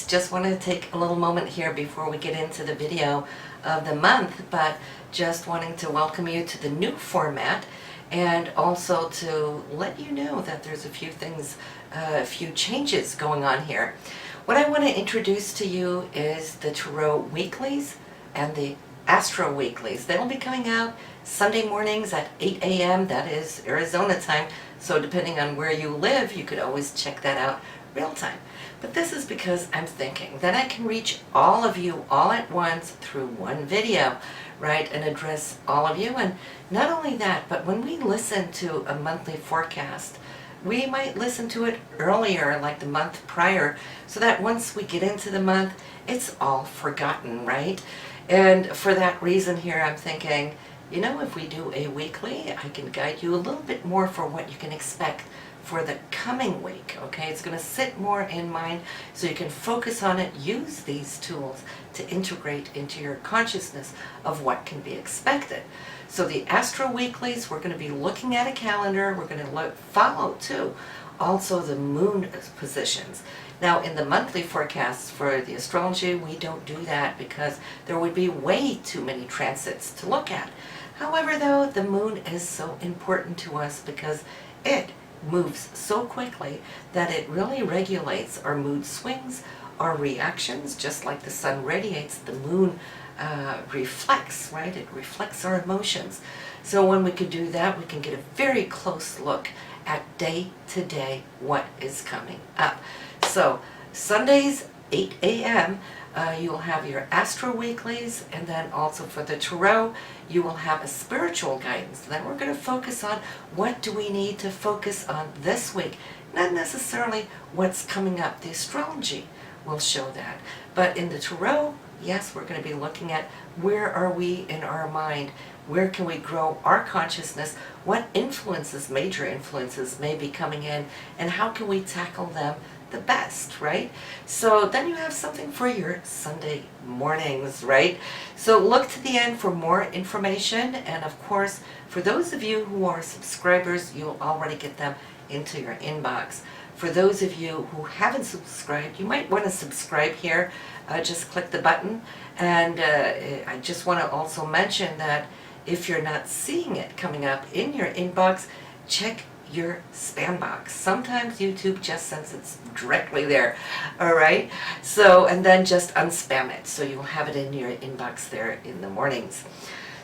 Aries, just want to take a little moment here before we get into the video of the month, but just wanting to welcome you to the new format and also to let you know that there's a few things, a few changes going on here. What I want to introduce to you is the Tarot Weeklies and the Astro Weeklies. They will be coming out Sunday mornings at 8 a.m. That is Arizona time, so depending on where you live, you could always check that out real time. But this is because I'm thinking that I can reach all of you all at once through one video, right, and address all of you. And not only that, but when we listen to a monthly forecast, we might listen to it earlier, like the month prior, so that once we get into the month, it's all forgotten, right? And for that reason here, I'm thinking, you know, if we do a weekly, I can guide you a little bit more for what you can expect for the coming week, okay? It's going to sit more in mind so you can focus on it, use these tools to integrate into your consciousness of what can be expected. So the Astro Weeklies, we're going to be looking at a calendar. We're going to follow, too, also the moon positions. Now, in the monthly forecasts for the astrology, we don't do that because there would be way too many transits to look at. However, though, the moon is so important to us because it moves so quickly that it really regulates our mood swings, our reactions. Just like the sun radiates, the moon reflects, right? It reflects our emotions. So when we can do that, we can get a very close look at day to day what is coming up. So Sundays, 8 a.m., you'll have your Astro Weeklies, and then also for the Tarot, you will have a spiritual guidance. Then we're going to focus on what do we need to focus on this week, not necessarily what's coming up. The astrology will show that. But in the Tarot, yes, we're going to be looking at where are we in our mind, where can we grow our consciousness, what influences, major influences may be coming in, and how can we tackle them the best, right? So then you have something for your Sunday mornings, right? So look to the end for more information, and of course, for those of you who are subscribers, you'll already get them into your inbox. For those of you who haven't subscribed, you might want to subscribe here. Just click the button, and I just want to also mention that if you're not seeing it coming up in your inbox, check your spam box. Sometimes YouTube just sends it directly there. All right, so and then just unspam it so you'll have it in your inbox there in the mornings.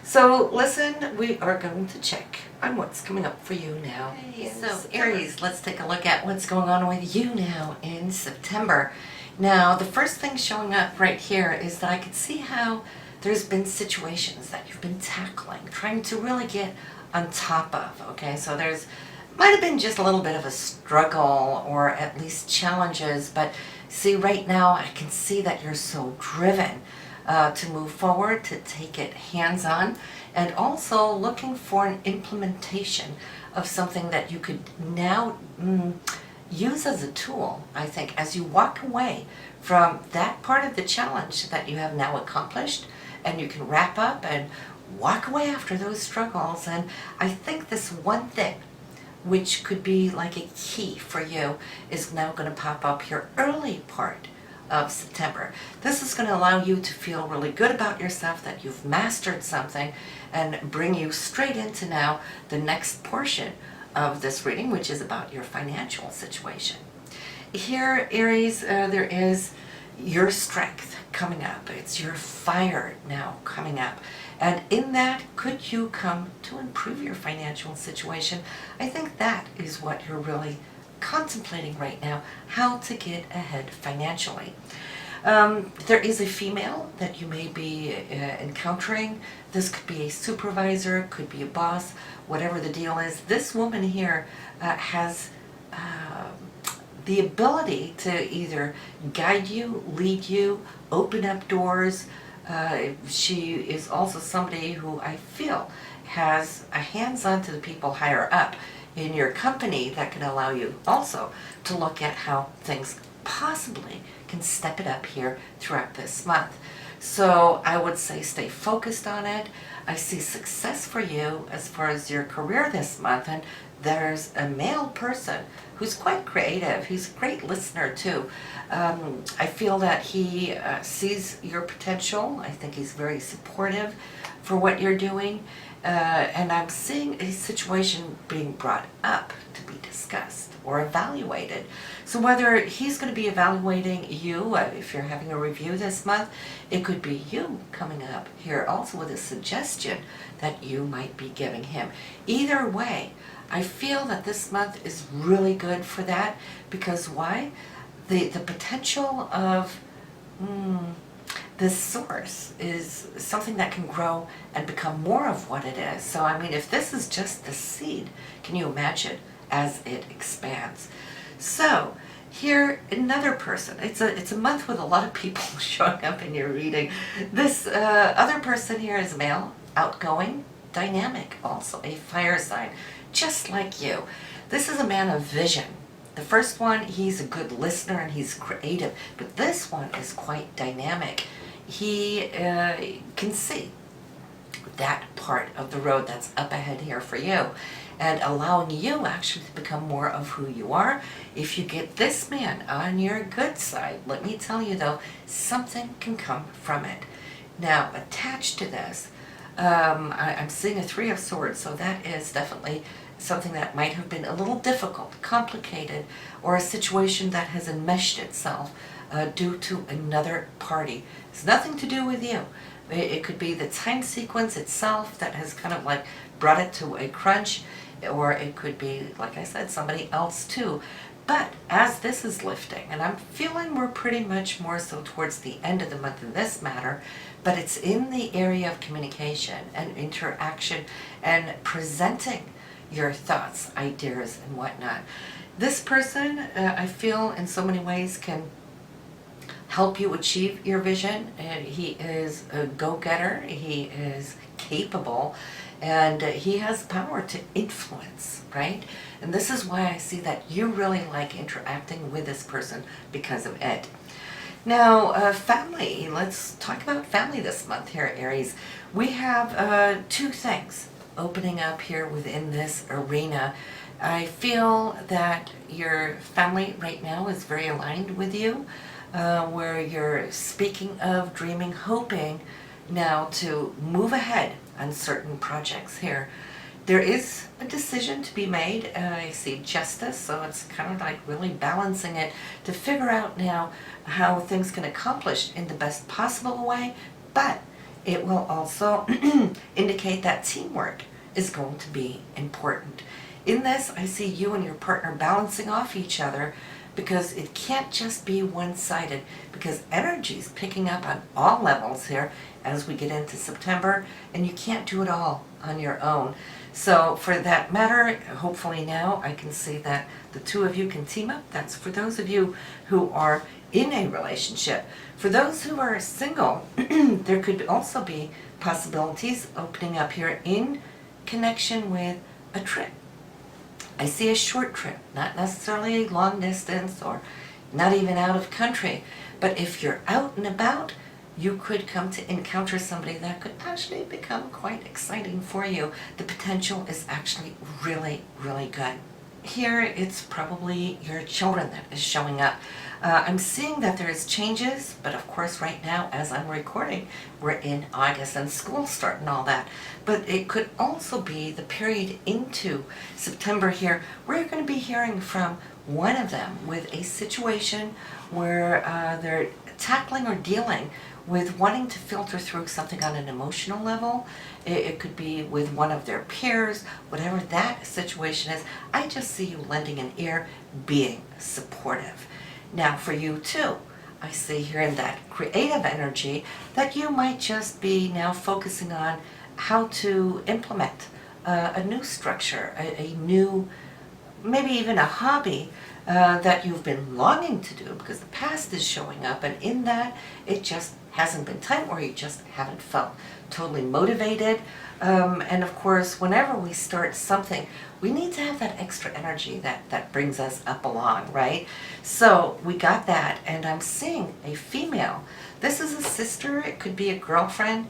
So listen, we are going to check on what's coming up for you now. So Aries, let's take a look at what's going on with you now in September. Now the first thing showing up right here is that I can see how there's been situations that you've been tackling, trying to really get on top of, okay? So there's might have been just a little bit of a struggle or at least challenges, but see right now I can see that you're so driven to move forward, to take it hands-on, and also looking for an implementation of something that you could now use as a tool, I think, as you walk away from that part of the challenge that you have now accomplished, and you can wrap up and walk away after those struggles. And I think this one thing which could be like a key for you is now going to pop up here early part of September. This is going to allow you to feel really good about yourself, that you've mastered something, and bring you straight into now the next portion of this reading, which is about your financial situation. Here, Aries, there is your strength coming up. It's your fire now coming up. And in that, could you come to improve your financial situation? I think that is what you're really contemplating right now, how to get ahead financially. There is a female that you may be encountering. This could be a supervisor, could be a boss, whatever the deal is. This woman here has the ability to either guide you, lead you, open up doors. She is also somebody who I feel has a hands-on to the people higher up in your company that can allow you also to look at how things possibly can step it up here throughout this month. So I would say stay focused on it. I see success for you as far as your career this month, and there's a male person who's quite creative. He's a great listener too. I feel that he sees your potential. I think he's very supportive for what you're doing. And I'm seeing a situation being brought up to be discussed or evaluated. So whether he's going to be evaluating you, if you're having a review this month, it could be you coming up here also with a suggestion that you might be giving him. Either way, I feel that this month is really good for that, because why? The potential of this source is something that can grow and become more of what it is. So I mean, if this is just the seed, can you imagine as it expands? So here, another person. It's a month with a lot of people showing up in your reading. This other person here is male, outgoing, dynamic, also a fire sign, just like you. This is a man of vision. The first one, he's a good listener and he's creative, but this one is quite dynamic. He can see that part of the road that's up ahead here for you, and allowing you actually to become more of who you are. If you get this man on your good side, let me tell you though, something can come from it. Now, attached to this, I'm seeing a Three of Swords, so that is definitely something that might have been a little difficult, complicated, or a situation that has enmeshed itself due to another party. It's nothing to do with you. It could be the time sequence itself that has kind of like brought it to a crunch, or it could be, like I said, somebody else too. But as this is lifting, and I'm feeling we're pretty much more so towards the end of the month in this matter, but it's in the area of communication and interaction and presenting your thoughts, ideas, and whatnot. This person, I feel in so many ways can help you achieve your vision. And he is a go-getter, he is capable, and he has power to influence, right? And this is why I see that you really like interacting with this person because of it. Now, family. Let's talk about family this month here, Aries. We have two things opening up here within this arena. I feel that your family right now is very aligned with you, where you're speaking of, dreaming, hoping now to move ahead on certain projects here. There is a decision to be made. I see justice, so it's kind of like really balancing it to figure out now how things can accomplish in the best possible way, but it will also indicate that teamwork is going to be important. In this, I see you and your partner balancing off each other, because it can't just be one-sided, because energy is picking up on all levels here as we get into September, and you can't do it all on your own. So for that matter, hopefully now I can see that the two of you can team up. That's for those of you who are in a relationship. For those who are single, there could also be possibilities opening up here in connection with a trip. I see a short trip, not necessarily a long distance or not even out of country, but if you're out and about, you could come to encounter somebody that could actually become quite exciting for you. The potential is actually really, really good. Here, it's probably your children that is showing up. I'm seeing that there's changes, but of course right now, as I'm recording, we're in August and school start and all that. But it could also be the period into September here, where you're going to be hearing from one of them with a situation where they're tackling or dealing with wanting to filter through something on an emotional level. It could be with one of their peers, whatever that situation is. I just see you lending an ear, being supportive. Now for you too, I see here in that creative energy that you might just be now focusing on how to implement a new structure, a new, maybe even a hobby that you've been longing to do, because the past is showing up, and in that it just hasn't been time, or you just haven't felt totally motivated. And of course, whenever we start something, we need to have that extra energy that brings us up along, right? So we got that, and I'm seeing a female. This is a sister, it could be a girlfriend.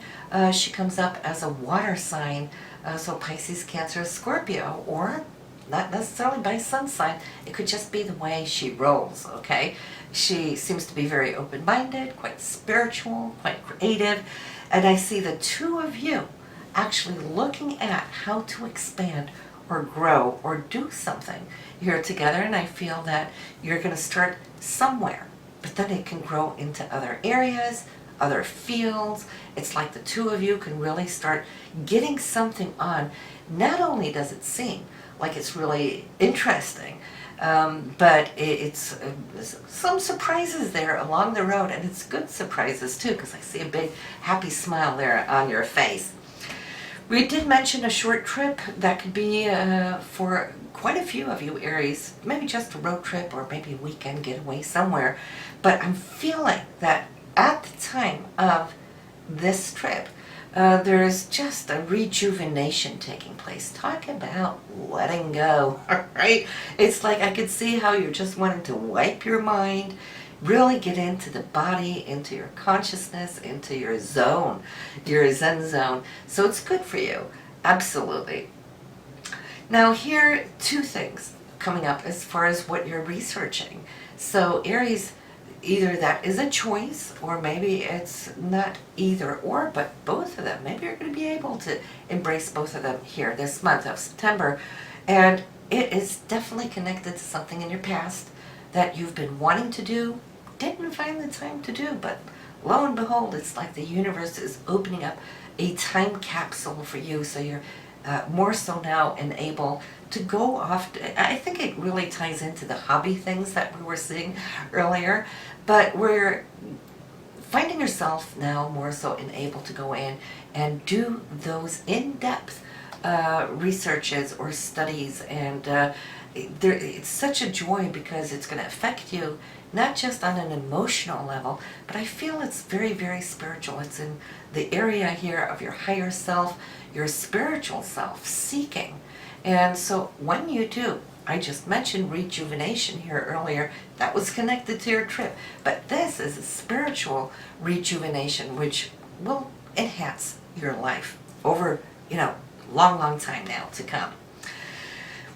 She comes up as a water sign, so Pisces, Cancer, Scorpio, or not necessarily by sun sign. It could just be the way she rolls, okay? She seems to be very open-minded, quite spiritual, quite creative, and I see the two of you actually looking at how to expand or grow or do something here together, and I feel that you're going to start somewhere, but then it can grow into other areas, other fields. It's like the two of you can really start getting something on. Not only does it seem like it's really interesting, but it's some surprises there along the road, and it's good surprises too, because I see a big happy smile there on your face. We did mention a short trip that could be for quite a few of you Aries, maybe just a road trip or maybe a weekend getaway somewhere, but I'm feeling that at the time of this trip, there's just a rejuvenation taking place. Talk about letting go, all right? It's like I could see how you're just wanting to wipe your mind, really get into the body, into your consciousness, into your zone, your Zen zone. So it's good for you, absolutely. Now here, two things coming up as far as what you're researching. So Aries, either that is a choice, or maybe it's not either or, but both of them. Maybe you're going to be able to embrace both of them here this month of September. And it is definitely connected to something in your past that you've been wanting to do, didn't find the time to do, but lo and behold, it's like the universe is opening up a time capsule for you, so you're more so now enabled to go off. I think it really ties into the hobby things that we were seeing earlier, but we're finding yourself now more so enabled to go in and do those in-depth researches or studies, and it's such a joy because it's going to affect you not just on an emotional level, but I feel it's very, very spiritual. It's in the area here of your higher self, your spiritual self, seeking. And so when you do, I just mentioned rejuvenation here earlier, that was connected to your trip, but this is a spiritual rejuvenation which will enhance your life over, long, long time now to come.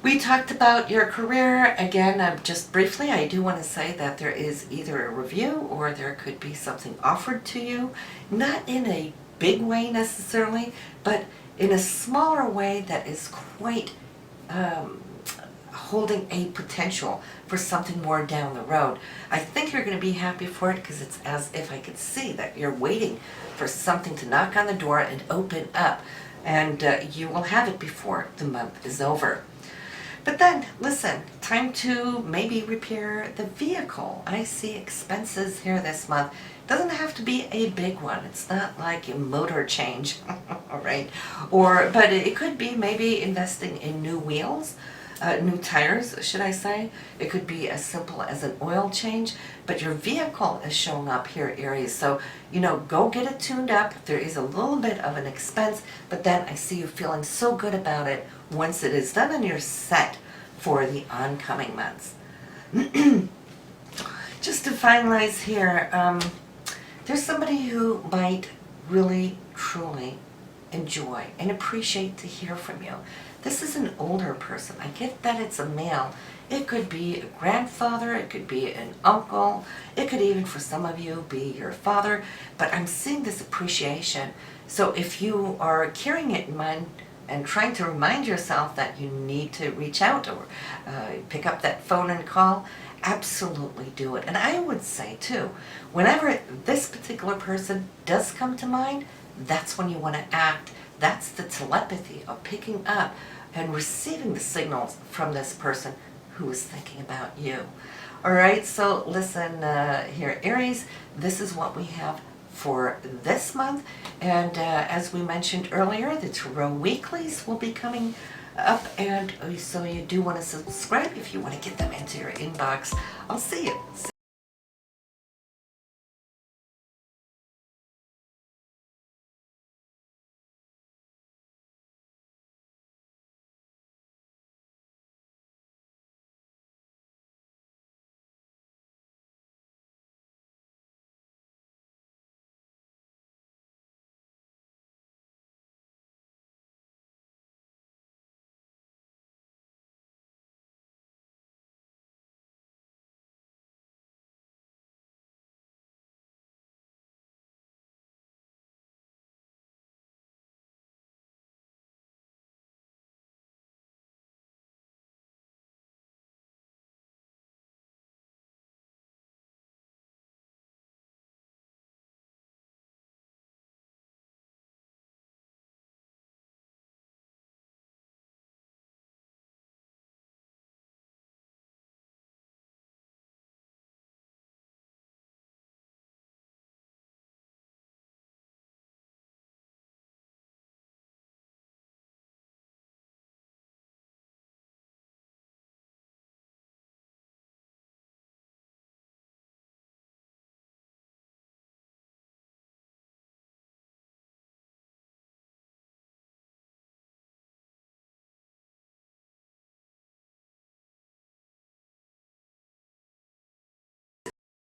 We talked about your career. Again, just briefly, I do want to say that there is either a review or there could be something offered to you, not in a big way necessarily, but in a smaller way that is quite holding a potential for something more down the road. I think you're going to be happy for it because it's as if I could see that you're waiting for something to knock on the door and open up, and you will have it before the month is over. But then, listen, time to maybe repair the vehicle. I see expenses here this month. Doesn't have to be a big one. It's not like a motor change, all right? But it could be maybe investing in new wheels, new tires, should I say. It could be as simple as an oil change, but your vehicle is showing up here, Aries. So, go get it tuned up. There is a little bit of an expense, but then I see you feeling so good about it once it is done and you're set for the oncoming months. Just to finalize here, there's somebody who might really, truly enjoy and appreciate to hear from you. This is an older person. I get that it's a male. It could be a grandfather, it could be an uncle, it could even for some of you be your father, but I'm seeing this appreciation. So if you are carrying it in mind and trying to remind yourself that you need to reach out or pick up that phone and call, absolutely do it. And I would say too, whenever this particular person does come to mind, that's when you want to act. That's the telepathy of picking up and receiving the signals from this person who is thinking about you. All right, so listen here, Aries, this is what we have for this month. And as we mentioned earlier, the Tarot Weeklies will be coming up, and so you do want to subscribe if you want to get them into your inbox. I'll see you.